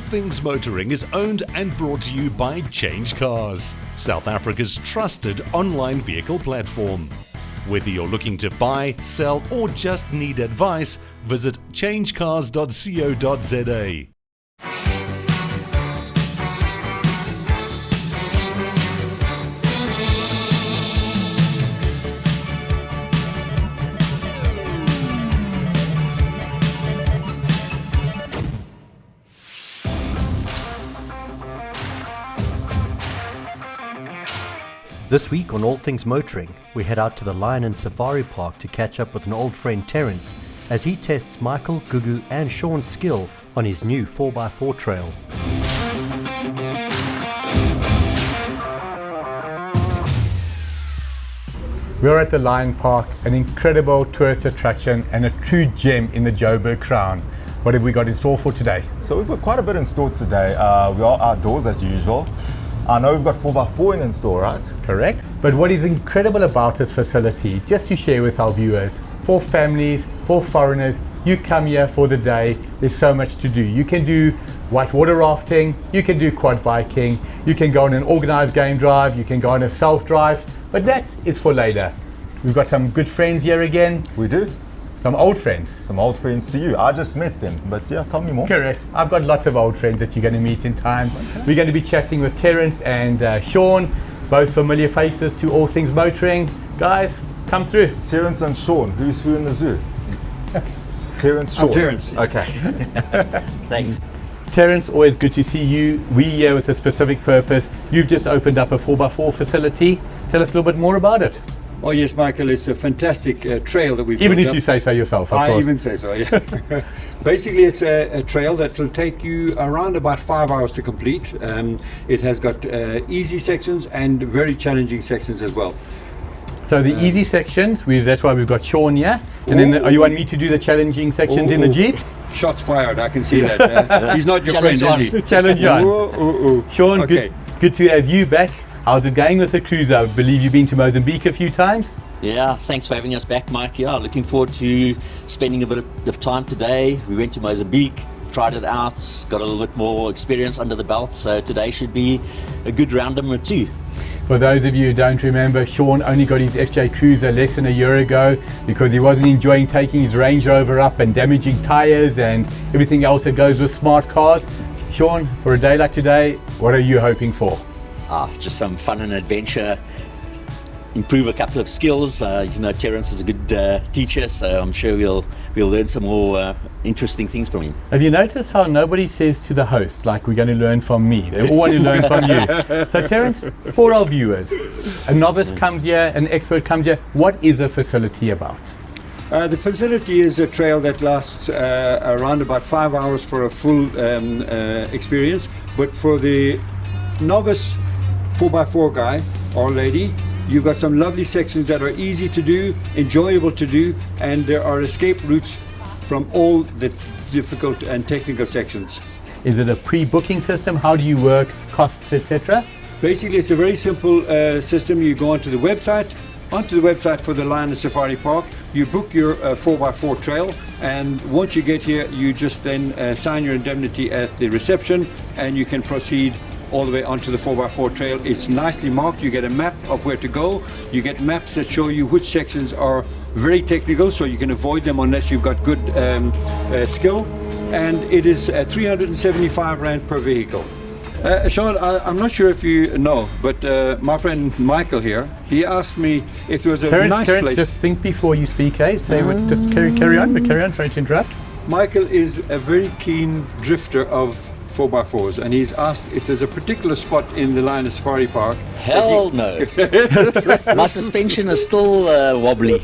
Things Motoring is owned and brought to you by CHANGECARS, South Africa's trusted online vehicle platform. Whether you're looking to buy, sell, or just need advice, visit changecars.co.za. This week on All Things Motoring, we head out to the Lion and Safari Park to catch up with an old friend Terence as he tests Michael, Gugu and Sean's skill on his new 4x4 trail. We're at the Lion Park, an incredible tourist attraction and a true gem in the Joburg Crown. What have we got in store for today? So we've got quite a bit in store today. We are outdoors as usual. I know we've got 4x4 in store, right? Correct. But what is incredible about this facility, just to share with our viewers, for families, for foreigners, you come here for the day, there's so much to do. You can do whitewater rafting, you can do quad biking, you can go on an organized game drive, you can go on a self-drive, but that is for later. We've got some good friends here again. We do. Some old friends. Some old friends to you. I just met them, but yeah, tell me more. Correct. I've got lots of old friends that you're going to meet in time. Okay. We're going to be chatting with Terence and Sean, both familiar faces to All Things Motoring. Guys, come through. Terence and Sean. Who's who in the zoo? Terence, Sean. I'm Terence. Okay. Thanks. Terence, always good to see you. We're here with a specific purpose. You've just opened up a 4x4 facility. Tell us a little bit more about it. Oh yes, Michael, it's a fantastic trail that we've Even built if up. You say so yourself, of I course. even say so, yeah. Basically, it's a trail that will take you around about 5 hours to complete. It has got easy sections and very challenging sections as well. So the easy sections, that's why we've got Sean here. And then you want me to do the challenging sections in the Jeep? Shots fired, I can see that. He's not your friend, is he? Challenge on. Sean, Okay. good to have you back. How's it going with the cruise? I believe you've been to Mozambique a few times. Yeah, thanks for having us back, Mike. Yeah, looking forward to spending a bit of time today. We went to Mozambique, tried it out, got a little bit more experience under the belt. So today should be a good round number 2. For those of you who don't remember, Sean only got his FJ Cruiser less than a year ago because he wasn't enjoying taking his Range Rover up and damaging tyres and everything else that goes with smart cars. Sean, for a day like today, what are you hoping for? Just some fun and adventure, improve a couple of skills. Terence is a good teacher, so I'm sure we'll learn some more interesting things from him. Have you noticed how nobody says to the host, like, we're going to learn from me? They all want to learn from you. So Terence, for our viewers, a novice comes here, an expert comes here, what is a facility about? The facility is a trail that lasts around about 5 hours for a full experience, but for the novice 4x4 guy or lady, you've got some lovely sections that are easy to do, enjoyable to do, and there are escape routes from all the difficult and technical sections. Is it a pre-booking system? How do you work, costs, etc.? Basically, it's a very simple system. You go onto the website for the Lion and Safari Park, you book your 4x4 trail, and once you get here, you just then sign your indemnity at the reception, and you can proceed all the way onto the 4x4 trail. It's nicely marked. You get a map of where to go. You get maps that show you which sections are very technical, so you can avoid them unless you've got good skill. And it is 375 Rand per vehicle. Sean, I'm not sure if you know, but my friend Michael here, he asked me if there was a nice place. Just think before you speak, eh? Say just carry on, sorry to interrupt. Michael is a very keen drifter of 4x4s, and he's asked if there's a particular spot in the Lion Safari Park. Hell no. My suspension is still wobbly.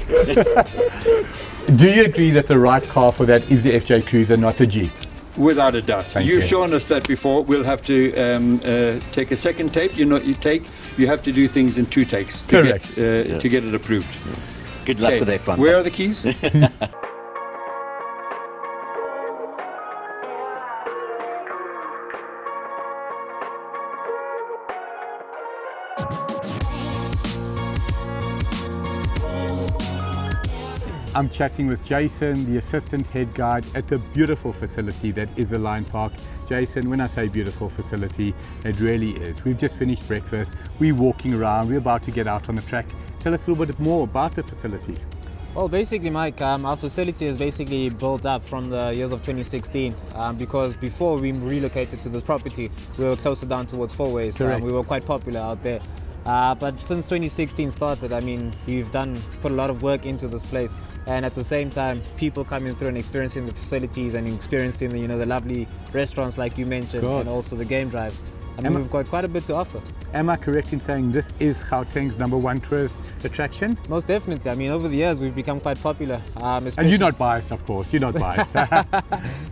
Do you agree that the right car for that is the FJ Cruiser, not the Jeep? Without a doubt. You've shown us that before. We'll have to take a second tape. You have to do things in 2 takes to get it approved. Good luck with that one. Where are the keys? I'm chatting with Jason, the assistant head guide at the beautiful facility that is the Lion Park. Jason, when I say beautiful facility, it really is. We've just finished breakfast, we're walking around, we're about to get out on the track. Tell us a little bit more about the facility. Well, basically, Mike, our facility is basically built up from the years of 2016 because before we relocated to this property, we were closer down towards Four Ways. We were quite popular out there. But since 2016 started, I mean, we've put a lot of work into this place, and at the same time, people coming through and experiencing the facilities and experiencing the, the lovely restaurants like you mentioned, and also the game drives. I mean, we've got quite a bit to offer. Am I correct in saying this is Gauteng's #1 tourist attraction? Most definitely. I mean, over the years, we've become quite popular. And you're not biased, of course. You're not biased.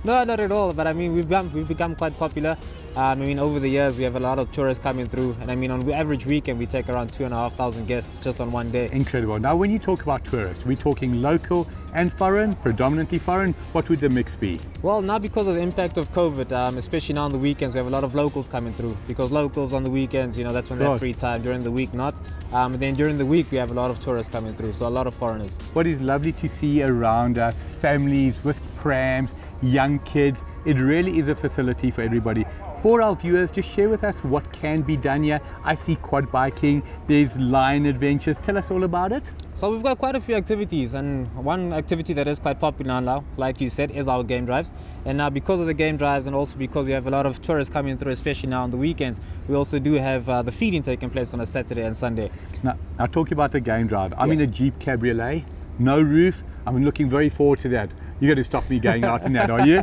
No, not at all. But I mean, we've become quite popular. I mean, over the years, we have a lot of tourists coming through. And I mean, on the average weekend, we take around 2,500 guests just on one day. Incredible. Now, when you talk about tourists, we're talking local and foreign, predominantly foreign. What would the mix be? Well, now because of the impact of COVID, especially now on the weekends, we have a lot of locals coming through. Because locals on the weekends, that's when they have free time. During the week, not. And then during the week, we have a lot of tourists coming through, so a lot of foreigners. What is lovely to see around us, families with prams, young kids. It really is a facility for everybody. For our viewers, just share with us what can be done here. I see quad biking, there's lion adventures. Tell us all about it. So we've got quite a few activities, and one activity that is quite popular now, like you said, is our game drives. And now because of the game drives, and also because we have a lot of tourists coming through, especially now on the weekends, we also do have the feeding taking place on a Saturday and Sunday. Now talking about the game drive, I'm in a Jeep Cabriolet, no roof. I'm looking very forward to that. You're going to stop me going out in that, are you?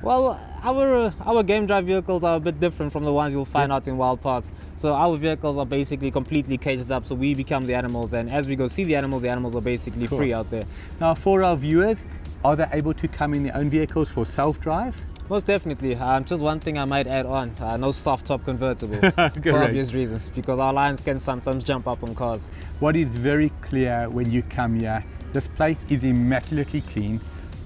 Well, our game drive vehicles are a bit different from the ones you'll find out in wild parks. So our vehicles are basically completely caged up, so we become the animals, and as we go see the animals are basically free out there. Now, for our viewers, are they able to come in their own vehicles for self-drive? Most definitely. Just one thing I might add on, no soft top convertibles for obvious reasons, because our lions can sometimes jump up on cars. What is very clear when you come here, this place is immaculately clean,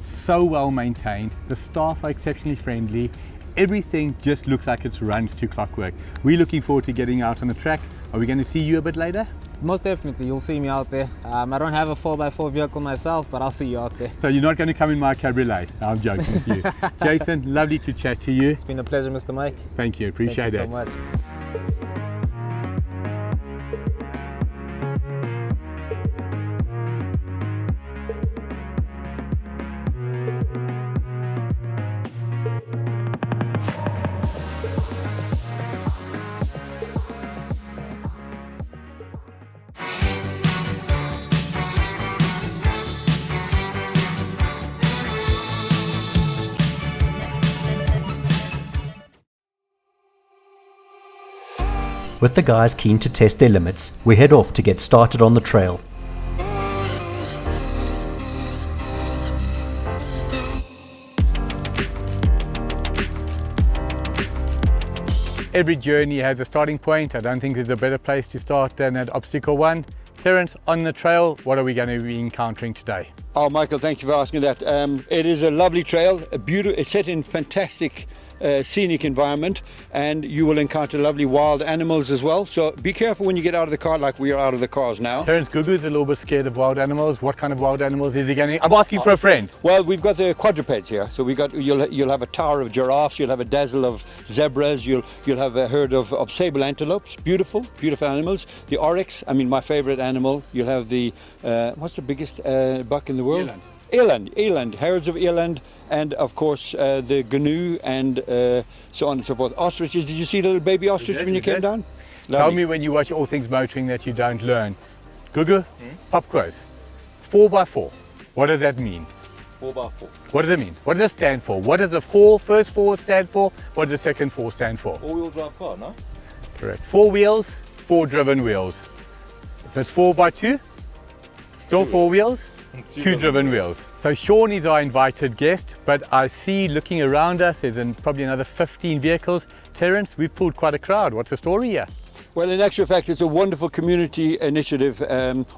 so well maintained, the staff are exceptionally friendly, everything just looks like it runs to clockwork. We're looking forward to getting out on the track. Are we going to see you a bit later? Most definitely, you'll see me out there. I don't have a 4x4 vehicle myself, but I'll see you out there. So you're not going to come in my cabriolet? I'm joking with you. Jason, lovely to chat to you. It's been a pleasure, Mr. Mike. Thank you, appreciate it. Thank you so much. With the guys keen to test their limits, we head off to get started on the trail. Every journey has a starting point. I don't think there's a better place to start than at obstacle 1. Terence, on the trail, what are we going to be encountering today? Oh, Michael, thank you for asking that. It is a lovely trail, it's set in fantastic scenic environment, and you will encounter lovely wild animals as well. So be careful when you get out of the car, like we are out of the cars now. Terence, Gugu's a little bit scared of wild animals. What kind of wild animals is he going to? I'm asking for a friend. Well, we've got the quadrupeds here. So you'll have a tower of giraffes, you'll have a dazzle of zebras, you'll have a herd of sable antelopes. Beautiful animals. The oryx, I mean my favorite animal. You'll have the what's the biggest buck in the world? Eland, herds of eland, and of course the gnu and so on and so forth. Ostriches, did you see the little baby ostrich when you came down? Tell me when you watch All Things Motoring that you don't learn. Gugu, pop quiz. 4x4, what does that mean? 4x4. What does it mean? What does it stand for? What does the first four stand for? What does the second four stand for? All-wheel drive car, no? Correct. 4 wheels, 4 driven wheels. If it's 4x2, still 4 wheels, 2 driven wheels. So Sean is our invited guest, but I see looking around us there's probably another 15 vehicles. Terence, we've pulled quite a crowd. What's the story here? Well, in actual fact, it's a wonderful community initiative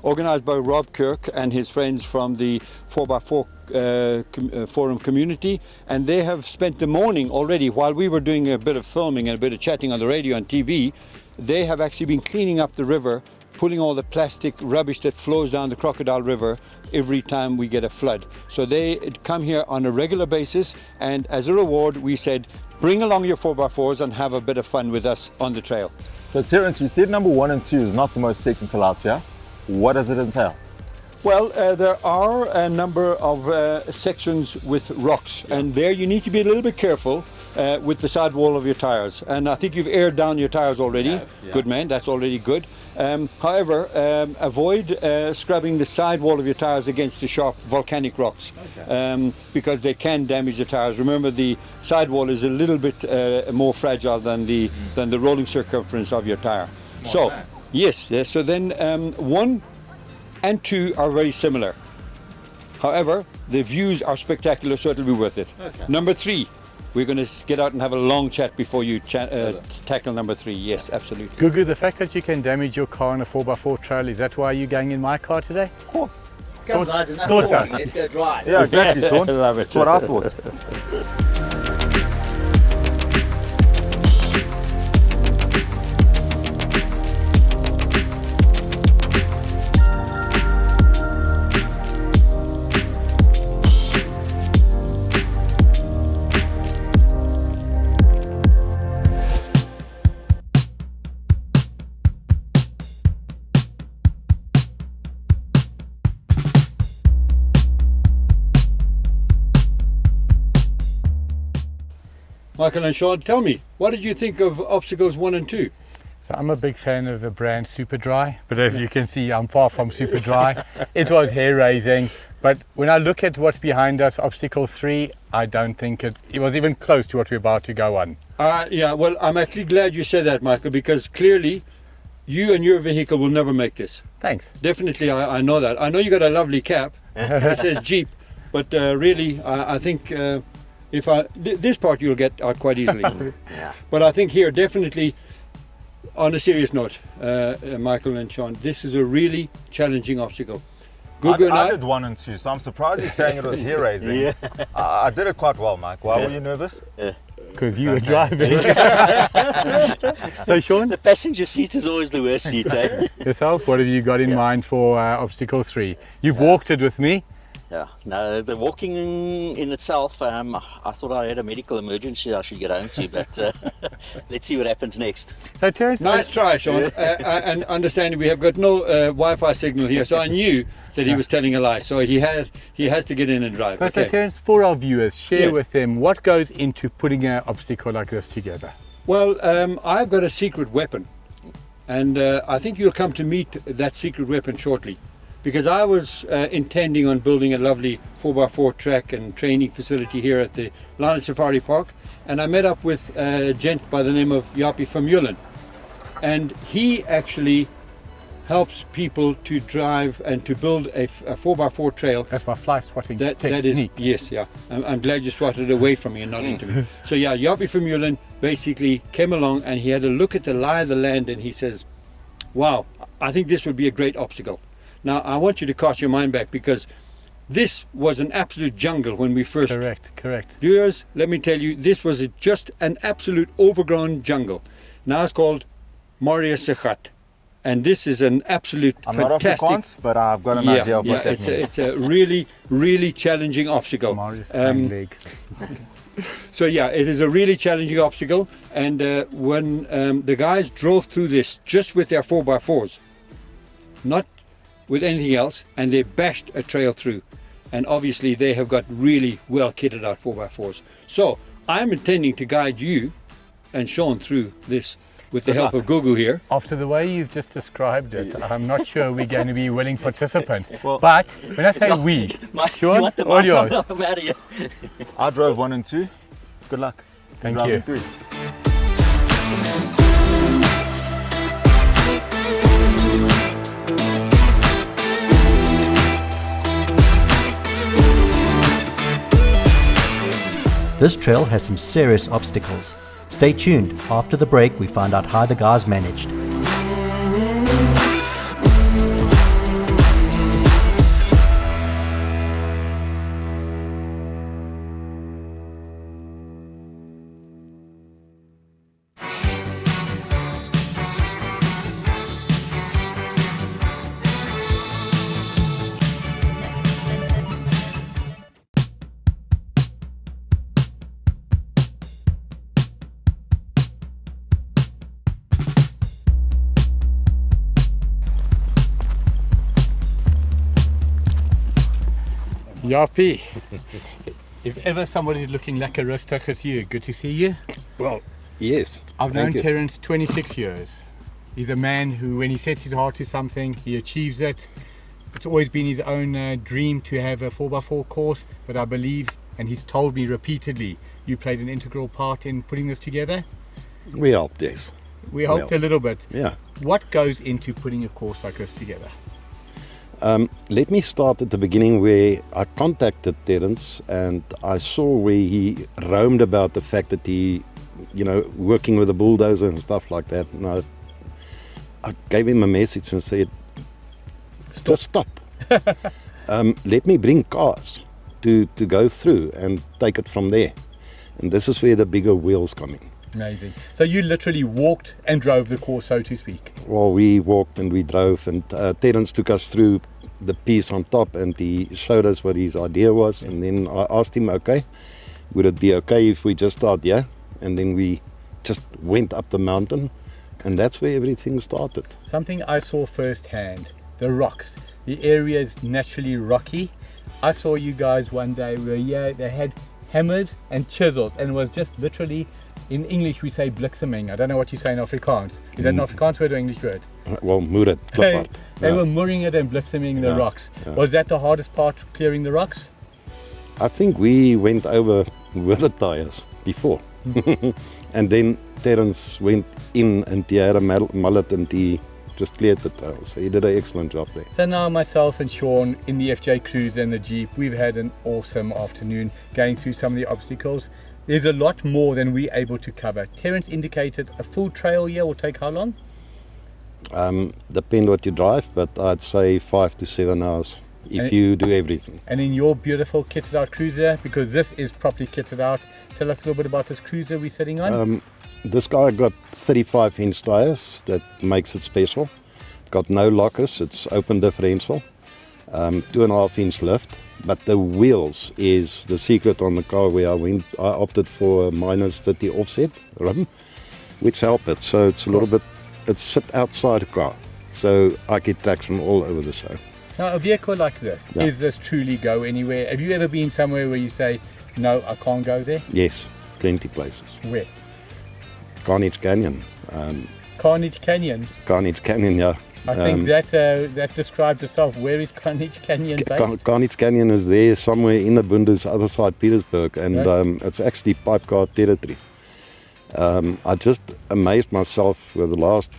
organised by Rob Kirk and his friends from the 4x4 forum community, and they have spent the morning already, while we were doing a bit of filming and a bit of chatting on the radio and TV, they have actually been cleaning up the river pulling all the plastic rubbish that flows down the Crocodile River every time we get a flood. So they come here on a regular basis, and as a reward we said, bring along your 4x4s and have a bit of fun with us on the trail. So Terence, you said number 1 and 2 is not the most technical out here. What does it entail? Well, there are a number of sections with rocks, and there you need to be a little bit careful with the sidewall of your tires. And I think you've aired down your tires already. Yeah. Good man, that's already good. However, avoid scrubbing the sidewall of your tires against the sharp volcanic rocks, because they can damage the tires. Remember, the sidewall is a little bit more fragile than the rolling circumference of your tire. Yes. So then 1 and 2 are very similar. However, the views are spectacular, so it'll be worth it. Okay. Number 3, we're going to get out and have a long chat before you tackle number 3. Yes, absolutely. Gugu, the fact that you can damage your car on a 4x4 trail, is that why you're going in my car today? Of course. Come guys, enough Thought so. talking. Let's go drive. Yeah, exactly, Sean. I love it. That's what I thought. Michael and Sean, tell me, what did you think of obstacles 1 and 2? So I'm a big fan of the brand Super Dry, but as you can see, I'm far from Super Dry. It was hair raising, but when I look at what's behind us, obstacle 3, I don't think it was even close to what we're about to go on. Yeah, well, I'm actually glad you said that, Michael, because clearly you and your vehicle will never make this. Thanks. Definitely, I know that. I know you got a lovely cap. It says Jeep, but really, I think this part you'll get out quite easily. Yeah. But I think here, definitely, on a serious note, Michael and Sean, this is a really challenging obstacle. Gugu and I did 1 and 2, so I'm surprised you're saying it was hair raising. Yeah. I did it quite well, Mike. Why were you nervous? Because you were driving. So Sean, The passenger seat is always the worst seat, eh? yourself, what have you got in mind for obstacle 3? You've walked it with me. Yeah, no, the walking in itself, I thought I had a medical emergency I should get home to, but let's see what happens next. So Terence, Nice try, Sean. And understanding we have got no Wi-Fi signal here, so I knew that he was telling a lie. So he has to get in and drive. So Okay. Terence, for our viewers, share Yes. with them what goes into putting an obstacle like this together. Well, I've got a secret weapon, and I think you'll come to meet that secret weapon shortly. Because I was intending on building a lovely 4x4 track and training facility here at the Lion Safari Park, and I met up with a gent by the name of Yapi from Mullen, and he actually helps people to drive and to build a 4x4 trail. That's my fly swatting That technique. is, yes, yeah. I'm glad you swatted it away from me and not into me. So yeah, Yapi from Mullen basically came along and he had a look at the lie of the land, and he says, wow, I think this would be a great obstacle. Now, I want you to cast your mind back, because this was an absolute jungle when we first... Correct. Viewers, let me tell you, this was just an absolute overgrown jungle. Now it's called Maria Sechat. And this is an absolute I'm not off the fantastic... cons, but I've got an idea of what that means. it's a really, really challenging obstacle. Marius hind leg. So yeah, it is a really challenging obstacle. And when the guys drove through this just with their 4x4s, not with anything else, and they bashed a trail through, and obviously they have got really well kitted out 4x4s. So I'm intending to guide you and Sean through this with the help of Gugu here. After the way you've just described it, I'm not sure we're going to be willing participants. Well- But when I say we, Mike, Sean, you want the all mic? yours. I'm out of here. I drove 1 and 2. Good luck. Thank Driving you. 3. This trail has some serious obstacles. Stay tuned. After the break, we find out how the guys managed. Jaapie, if ever somebody's looking lekker rustig at you, good to see you. Well, yes. I've known Terence 26 years. He's a man who, when he sets his heart to something, he achieves it. It's always been his own dream to have a 4x4 course, but I believe, and he's told me repeatedly, you played an integral part in putting this together. We helped, yes. We helped a little bit. Yeah. What goes into putting a course like this together? Let me start at the beginning where I contacted Terence and I saw where he roamed about the fact that he, working with a bulldozer and stuff like that. And I gave him a message and said, just stop. Let me bring cars to go through and take it from there. And this is where the bigger wheels come in. Amazing. So you literally walked and drove the course, so to speak. Well, we walked and we drove, and Terence took us through the piece on top and he showed us what his idea was. Yeah. And then I asked him, okay, would it be okay if we just start here? And then we just went up the mountain, and that's where everything started. Something I saw firsthand, the rocks. The area is naturally rocky. I saw you guys one day where they had hammers and chisels, and it was just literally, in English we say blikseming. I don't know what you say in Afrikaans. Is that an Afrikaans word or English word? Well, moer het, klip hard. They were mooring it and blikseming the rocks. Yeah. Was that the hardest part, clearing the rocks? I think we went over with the tires before. And then Terence went in and he had a mallet and he just cleared the trail. So he did an excellent job there. So now myself and Sean in the FJ Cruiser and the Jeep, we've had an awesome afternoon going through some of the obstacles. There's a lot more than we're able to cover. Terence indicated a full trail here will take how long? Depend what you drive, but I'd say 5 to 7 hours if you do everything. And in your beautiful kitted out cruiser, because this is properly kitted out, tell us a little bit about this cruiser we're sitting on. This guy got 35-inch tires, that makes it special. Got no lockers, it's open differential, 2.5-inch lift. But the wheels is the secret on the car where I opted for a -30 offset rim, which help it. So it's a little bit, it's sit outside the car. So I get traction all over the show. Now a vehicle like this, is this truly go anywhere? Have you ever been somewhere where you say, no, I can't go there? Yes, plenty places. Where? Carnage Canyon. Carnage Canyon? Carnage Canyon, yeah. I think that describes itself. Where is Carnage Canyon based? Carnage Canyon is there somewhere in the Bundes, other side Petersburg, and it's actually pipe car territory. I just amazed myself with the last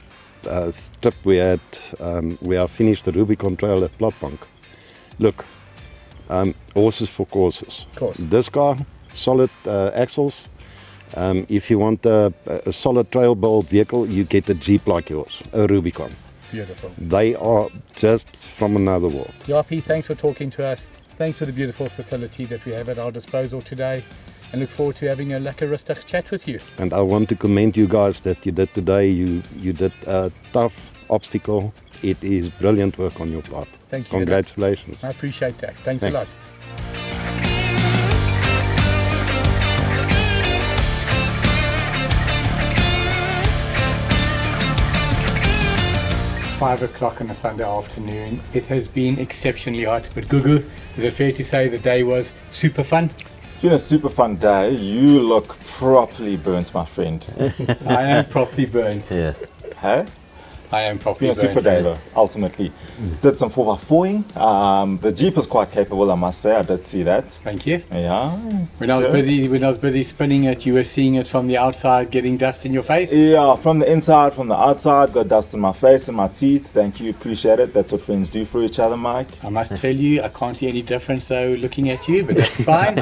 trip we had, where I finished the Rubicon Trail at Platbank. Look, horses for courses. Of course. This car, solid axles. If you want a solid trail built vehicle, you get a Jeep like yours, a Rubicon. Beautiful. They are just from another world. Jaapie, thanks for talking to us. Thanks for the beautiful facility that we have at our disposal today, and look forward to having a lekker rustig chat with you. And I want to commend you guys that you did today. You did a tough obstacle. It is brilliant work on your part. Thank you. Congratulations. I appreciate that. Thanks a lot. $5 on a Sunday afternoon. It has been exceptionally hot, but Gugu, is it fair to say the day was super fun? It's been a super fun day. You look properly burnt, my friend. I am properly burnt. Yeah. Hey? I am properly burnt. It's been a super day though, ultimately. Did some 4x4ing. The Jeep was quite capable, I must say. I did see that. Thank you. Yeah. When I was busy spinning it, you were seeing it from the outside, getting dust in your face? Yeah, from the inside, from the outside, got dust in my face and my teeth. Thank you, appreciate it. That's what friends do for each other, Mike. I must tell you, I can't see any difference though looking at you, but that's fine.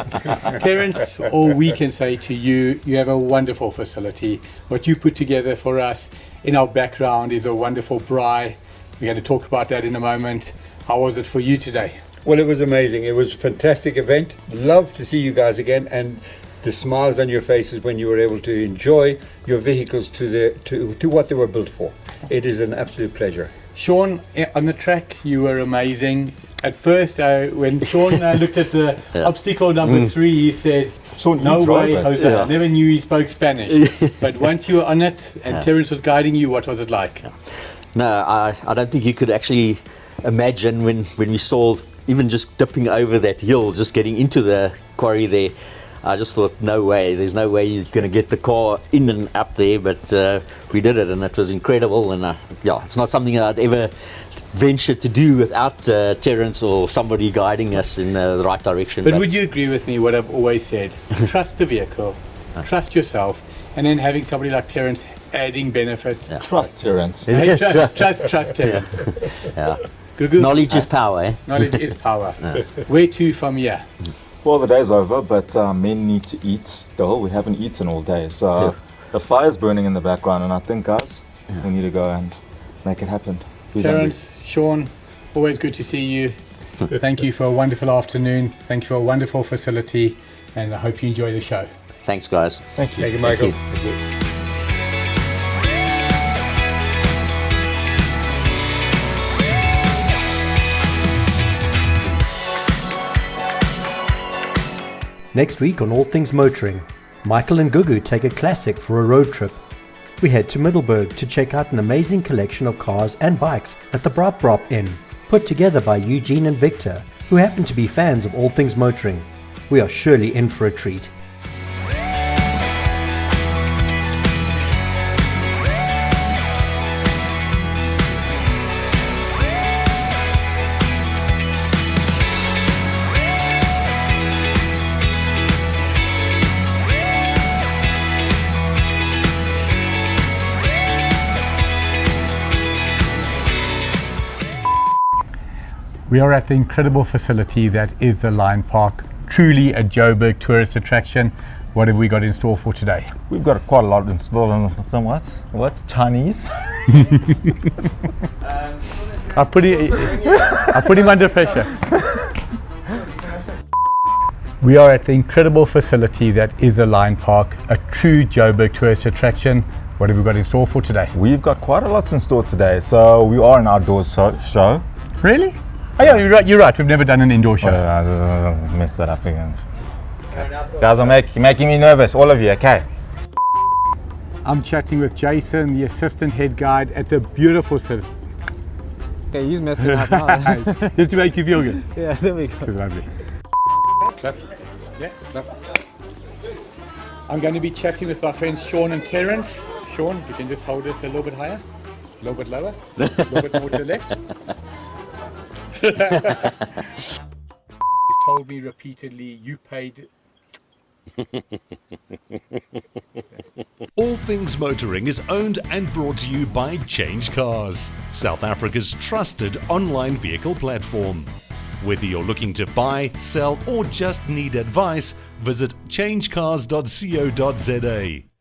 Terence, all we can say to you, you have a wonderful facility. What you put together for us in our background is a wonderful braai. We're going to talk about that in a moment. How was it for you today? Well, it was amazing. It was a fantastic event. Love to see you guys again, and the smiles on your faces when you were able to enjoy your vehicles to what they were built for. It is an absolute pleasure. Sean, on the track, you were amazing. At first, when Sean looked at the obstacle number 3, he said, Sean, no way, Jose. Yeah. I never knew he spoke Spanish. But once you were on it and Terence was guiding you, what was it like? No, I don't think you could actually imagine when we saw even just dipping over that hill, just getting into the quarry there. I just thought, no way, there's no way you're going to get the car in and up there, but we did it, and it was incredible. And yeah, it's not something that I'd ever venture to do without Terence or somebody guiding us in the right direction. But would you agree with me what I've always said? Trust the vehicle, trust yourself, and then having somebody like Terence adding benefits. Yeah. Trust Terence. Trust Terence. Yeah. Gugu? Knowledge is power, eh? Knowledge is power. Where to from here? Well, the day's over, but men need to eat still. We haven't eaten all day, so the fire's burning in the background, and I think, guys, we need to go and make it happen. Who's Terence, Sean, always good to see you. Thank you for a wonderful afternoon. Thank you for a wonderful facility, and I hope you enjoy the show. Thanks, guys. Thank you. Thank you, Michael. Thank you. Next week on All Things Motoring, Michael and Gugu take a classic for a road trip. We head to Middelburg to check out an amazing collection of cars and bikes at the Brop Inn, put together by Eugene and Victor, who happen to be fans of All Things Motoring. We are surely in for a treat. We are at the incredible facility that is the Lion Park, truly a Joburg tourist attraction. What have we got in store for today? We've got quite a lot installed on the system. What's Chinese? I put him under pressure. We are at the incredible facility that is the Lion Park, a true Joburg tourist attraction. What have we got in store for today? We've got quite a lot in store today. So we are an outdoors show. Really? Oh yeah, you're right. We've never done an indoor show. I messed that up again. Okay. Guys are making me nervous, all of you, okay? I'm chatting with Jason, the assistant head guide at the beautiful city. Okay, he's messing up now. Just to make you feel good. Yeah, there we go. It's lovely. Clap. Yeah, clap. I'm going to be chatting with my friends Sean and Terence. Sean, if you can just hold it a little bit higher, a little bit lower, a little bit more to the left. He's told me repeatedly, you paid. All Things Motoring is owned and brought to you by CHANGECARS, South Africa's trusted online vehicle platform. Whether you're looking to buy, sell, or just need advice, visit changecars.co.za.